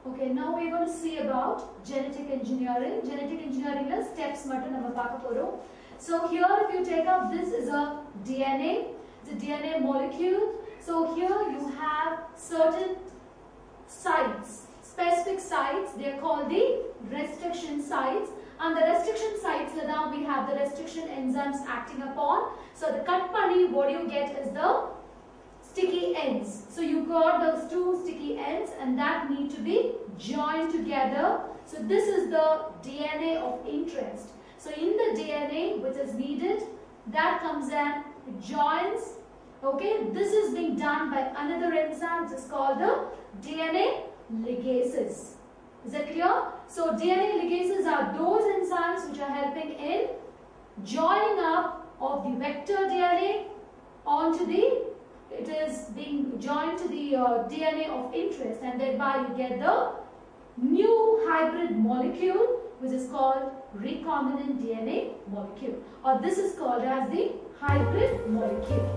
Okay, now we are going to see about genetic engineering. Genetic engineering is steps mattum nama paaka porom. So here if you take up, this is a DNA. It's a DNA molecule. So here you have certain sites, specific sites. They are called the restriction sites. And the restriction sites, now we have the restriction enzymes acting upon. So the cut pani, what you get is the sticky ends. So you got those two sticky ends and that need to be joined together. So this is the DNA of interest. So in the DNA which is needed, that comes and it joins. Okay, this is being done by another enzyme which is called the DNA ligases. Is that clear? So DNA ligases are those enzymes which are helping in joining up of the vector DNA onto the, it is being joined to the DNA of interest, and thereby you get the new hybrid molecule which is called recombinant DNA molecule, or this is called as the hybrid molecule.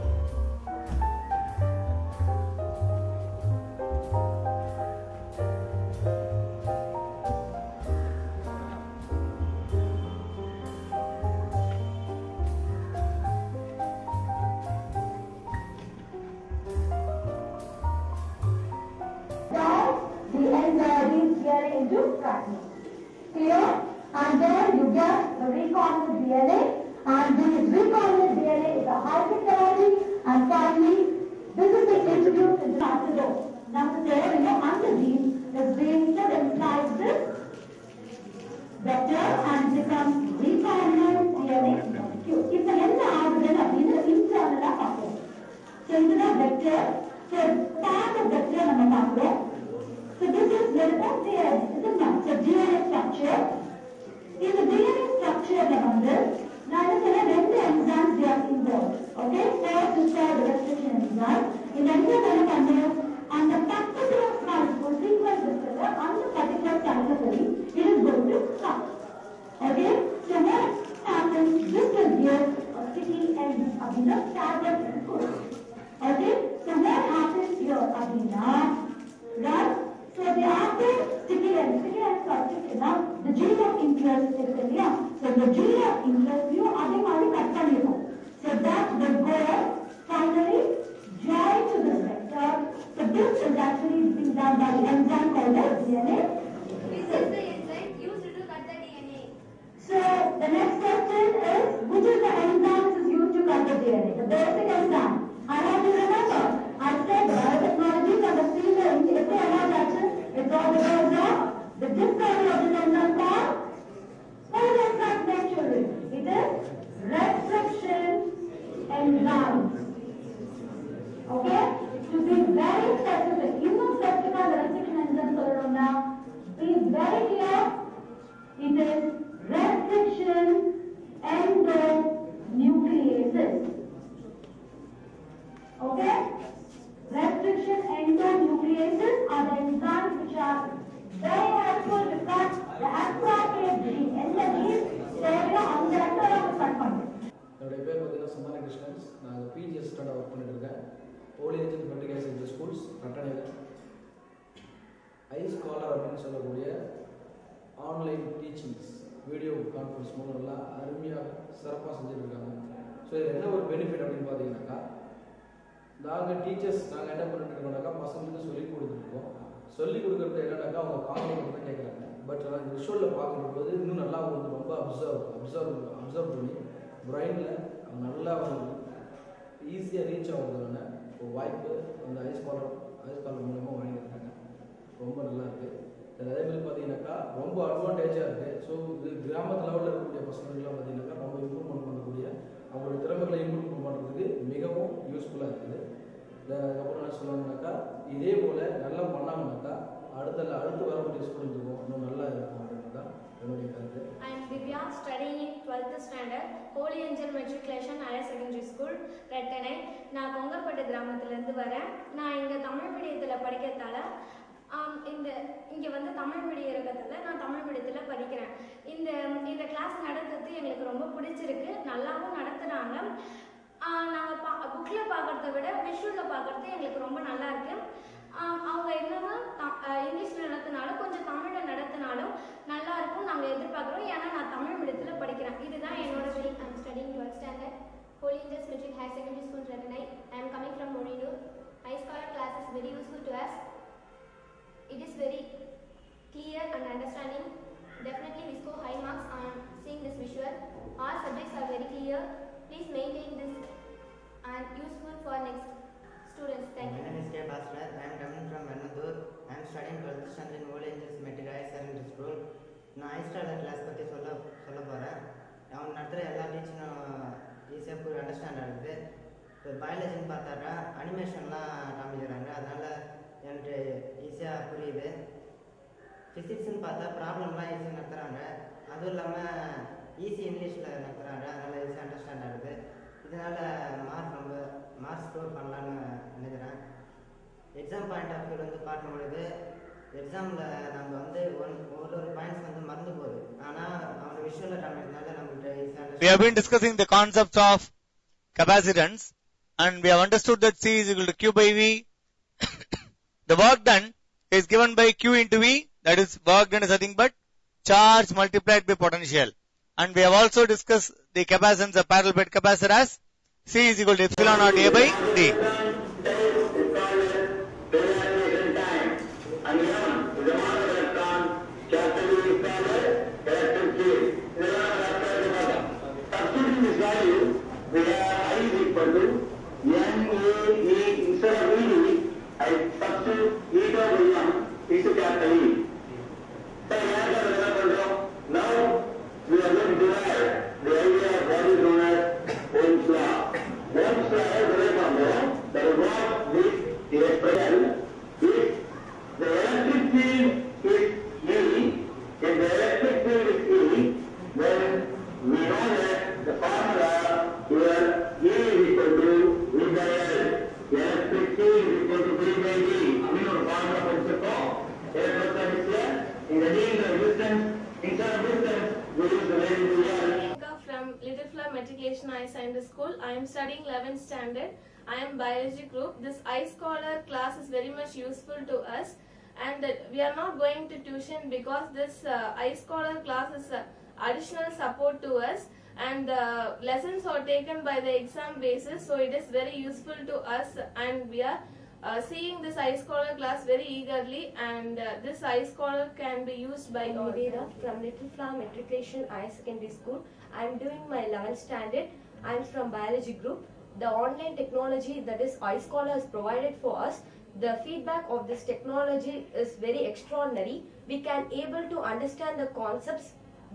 Into fragments. Here and then you get the recombinant DNA, and this recombinant DNA is a hybrid variety, and finally this is being introduced into acetone. Now there, under these is being put inside this vector and becomes recombinant DNA molecule. If the end of the internal pattern. So into the vector, so part of vector so this is the DNA, isn't it? So DNA structure. In the DNA structure, now the enzymes they are involved. Okay, first is called the restriction enzyme. In the and the particular molecule sequence is on the particular cytosol, it is going to cut. Okay, so what happens? This will give a sticky end of the target input. Okay, so what happens here? Right? So the after sticky ends are sticky. Now the gene of interest is so the gene of interest you cut pannirum. So that will go finally join to this vector. So this is actually being done by the enzyme called the DNA. This is the enzyme used to cut the DNA. So the next question is, which is the enzyme which is used to cut the DNA? The basic enzyme. I have to remember. I said biotechnology and the field it's all because of the discovery of this enzyme called naturally. It is restriction enzymes. Okay? To be very specific, specific the restriction enzymes now. Be very clear. It is restriction endonucleases. Okay? Restriction endonucleases are the enzymes which are very helpful to cut the appropriate gene. And the gene area on the center of the cut point. என்னுடைய பேர் பார்த்தீங்கன்னா சமானி கிருஷ்ணன்ஸ். நான் BGS standard work பண்ணிட்டு இருக்கேன். போலி agent matriculation schools ரட்டணையில் iScholar அப்படின்னு சொல்லக்கூடிய online teachings video conference மூலம் எல்லாம் அருமையாக சிறப்பாக செஞ்சுருக்காங்க. ஸோ இதில் என்ன ஒரு பெனிஃபிட் அப்படின்னு பார்த்தீங்கன்னாக்கா, நாங்கள் டீச்சர்ஸ் நாங்கள் என்ன பண்ணிட்டு இருக்கோம்னாக்கா பசங்களுக்கு சொல்லிக் கொடுத்துருக்கோம். சொல்லிக் கொடுக்குறது என்னன்னாக்கா அவங்க கான்செப்ட் தான் கேட்குறாங்க. பட் ஆனால் விஷுவலில் பார்க்கும்போது இன்னும் நல்லா அவங்க ரொம்ப அப்சர்வ் பண்ணி பிரெயினில் அவங்க நல்லா ஈஸியாக ரீச் ஆகுறதுக்கான ஒரு வாய்ப்பு அந்த iScholar மூலமாக வாங்கியிருக்காங்க. ரொம்ப நல்லா இருக்குது. அதே மாதிரி பார்த்தீங்கன்னாக்கா ரொம்ப அட்வான்டேஜாக இருக்குது. ஸோ இது கிராமத்து லெவலில் இருக்கக்கூடிய பசங்களுக்குலாம் பார்த்தீங்கன்னாக்கா ரொம்ப இம்ப்ரூவ்மெண்ட் பண்ணக்கூடிய அவங்களோட திறமைகளை இம்ப்ரூவ் பண்ணுறதுக்கு மிகவும் யூஸ்ஃபுல்லாக இருக்குது. அதுக்கப்புறம் என்ன சொல்லணும்னாக்கா, இதே போல் நல்லா பண்ணாங்கன்னாக்கா அடுத்து வரக்கூடிய ஸ்டூடெண்ட்டுக்கும் இன்னும் நல்லா இருக்கும் அப்படின்றது தான் என்னுடைய கருத்து. I am Divya, studying in 12th standard, Holy Angel Matriculation Higher Secondary School, ரட்டணை. நான் கொங்கப்பட்டு கிராமத்திலேருந்து வரேன். நான் இங்கே தமிழ் மீடியத்தில் படிக்கிறதால இங்கே வந்து தமிழ் மீடியம் இருக்கிறதால நான் தமிழ் மீடியத்தில் படிக்கிறேன். இந்த கிளாஸ் நடத்துறது எங்களுக்கு ரொம்ப பிடிச்சிருக்கு. நல்லாவும் நடத்துகிறாங்க. நாங்கள் புக்கில் பார்க்குறத விட விஷுவலில் பார்க்குறது எங்களுக்கு ரொம்ப நல்லா இருக்குது. அவங்க என்னன்னா இங்கிலீஷில் நடத்தினாலும் கொஞ்சம் எதிர்பார்க்குறோம். ஏன்னா நான் தமிழ் மீடியத்தில் படிக்கிறேன். இதுதான் என்னோட I am studying 12th standard, Holy Angels Matric Higher Secondary School, Reddanai. I am coming from Morinur. iScholar class is very useful to us. It is very clear and understanding. Definitely we score high marks on seeing this visual. All subjects are very clear. Please maintain this and useful for next students. Thank you. My name is K. Bhaskar. I am coming from Vennathur. I am studying 12th standard in Holy Angels Matric Higher Secondary School. நான் iScholar class பற்றி சொல்ல போகிறேன். அவன் நடத்துகிற எல்லா டீச்சிங்கும் ஈஸியாக புரிய understand ஆகுது. இப்போ பயாலஜின்னு பார்த்தாக்கா அனிமேஷன்லாம் காமிக்கிறாங்க, அதனால் எனக்கு ஈஸியாக புரியுது. ஃபிசிக்ஸ்ன்னு பார்த்தா ப்ராப்ளம்லாம் ஈஸியாக நடத்துகிறாங்க, அதுவும் இல்லாமல் ஈஸி இங்கிலீஷில் நடத்துகிறாங்க, அதனால் ஈஸியாக அண்டர்ஸ்டாண்ட் ஆகுது. இதனால் மார்க் ஸ்கோர் பண்ணலான்னு நினைக்கிறேன். எக்ஸாம் பாயிண்ட் ஆஃப் வியூ பார்க்கும்பொழுது எக்ஸாமில் நம்ம ஒரு பாயிண்ட்ஸ் மறந்து போகுது, ஆனால் அவங்க விஷுவலில் காமிக்கிறதுனால நம்மளுக்கு ஈஸியாக. We have been discussing the concepts of capacitance and we have understood that C is equal to Q by V. The work done is given by Q into V, that is work done is nothing but charge multiplied by potential. And we have also discussed the capacitance of parallel plate capacitor as C is equal to epsilon naught A by D. I am studying 11th standard. I am biology group. This iScholar class is very much useful to us, and we are not going to tuition because this iScholar class is additional support to us, and the lessons are taken by the exam basis, so it is very useful to us, and we are seeing this iScholar class very eagerly, and this iScholar can be used by all. Niveda from Little Flower Matriculation Higher Secondary School. I am doing my 11th standard. I am from biology group. The online technology that is iScholar has provided for us. The feedback of this technology is very extraordinary. We can able to understand the concepts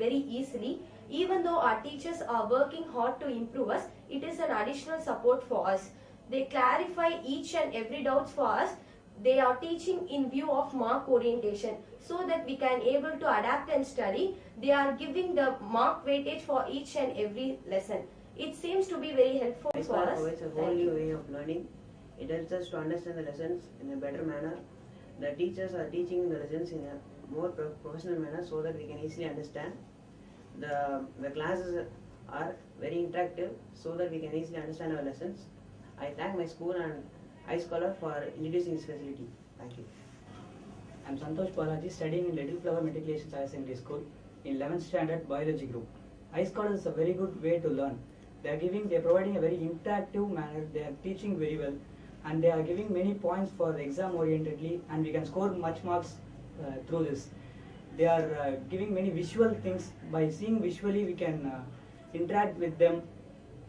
very easily. Even though our teachers are working hard to improve us, it is an additional support for us. They clarify each and every doubts for us. They are teaching in view of mark orientation so that we can able to adapt and study. They are giving the mark weightage for each and every lesson. It seems to be very helpful for iScholar us. provides a whole new way of learning. It helps us to understand the lessons in a better manner. The teachers are teaching the lessons in a more professional manner so that we can easily understand. The classes are very interactive so that we can easily understand our lessons. I thank my school and iScholar for introducing this facility. Thank you. I am Santosh Balaji, studying in Little Flower Matriculation Higher Secondary School in 11th standard biology group. iScholar is a very good way to learn. They are providing a very interactive manner. They are teaching very well, and they are giving many points for the exam orientedly, and we can score much marks through this. They are giving many visual things. By seeing visually, we can interact with them,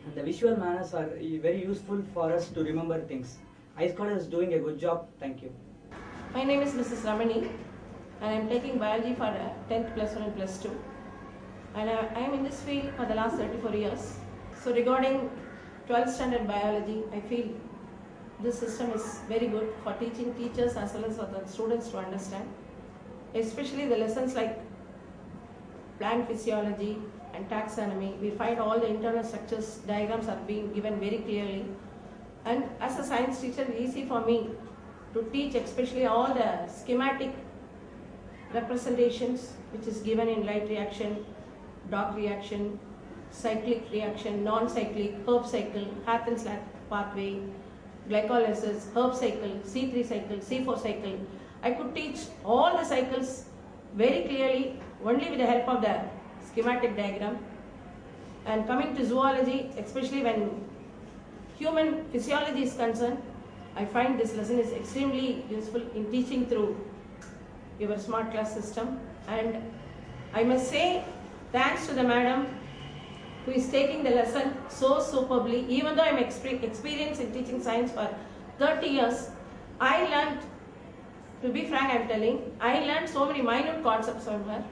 and the visual manners are very useful for us to remember things. iScholar is doing a good job. Thank you. My name is Mrs. Ramani, and I am taking biology for 10th plus 1 and plus 2. And I am in this field for the last 34 years. So regarding 12th standard biology, I feel this system is very good for teaching teachers as well as for the students to understand. Especially the lessons like plant physiology and taxonomy. We find all the internal structures, diagrams are being given very clearly. And as a science teacher, it is easy for me to teach especially all the schematic representations which is given in light reaction, dark reaction, cyclic reaction, non-cyclic, herb cycle, Hath-and-Slack pathway, glycolysis, herb cycle, C3 cycle, C4 cycle. I could teach all the cycles very clearly only with the help of the schematic diagram. And coming to zoology, especially when human physiology is concerned, I find this lesson is extremely useful in teaching through your smart class system. And I must say thanks to the madam who is taking the lesson so superbly. Even though I'm experienced in teaching science for 30 years, I learned, to be frank I'm telling, I learned so many minute concepts from her.